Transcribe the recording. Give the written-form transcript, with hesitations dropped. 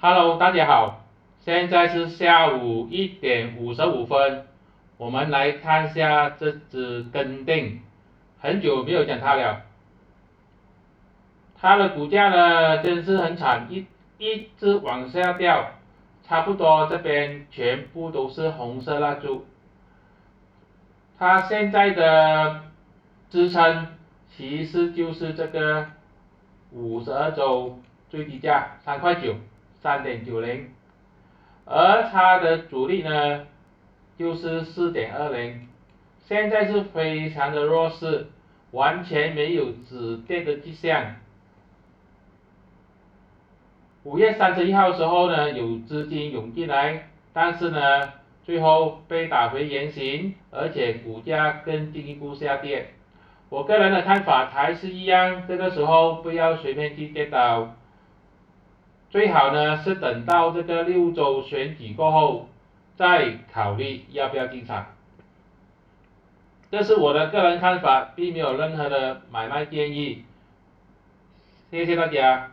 Hello，大家好，现在是下午1点55分，我们来看一下这只跟定，很久没有讲它了，它的股价呢真是很惨，一直往下掉，差不多这边全部都是红色蜡烛，它现在的支撑其实就是这个52周最低价3.9块3.90，而它的阻力呢就是4.20，现在是非常的弱势，完全没有止跌的迹象。5月31号的时候呢，有资金涌进来，但是呢，最后被打回原形，而且股价更进一步下跌。我个人的看法还是一样，这个时候不要随便去跌倒，最好呢是等到这个6周选举过后，再考虑要不要进场。这是我的个人看法，并没有任何的买卖建议。谢谢大家。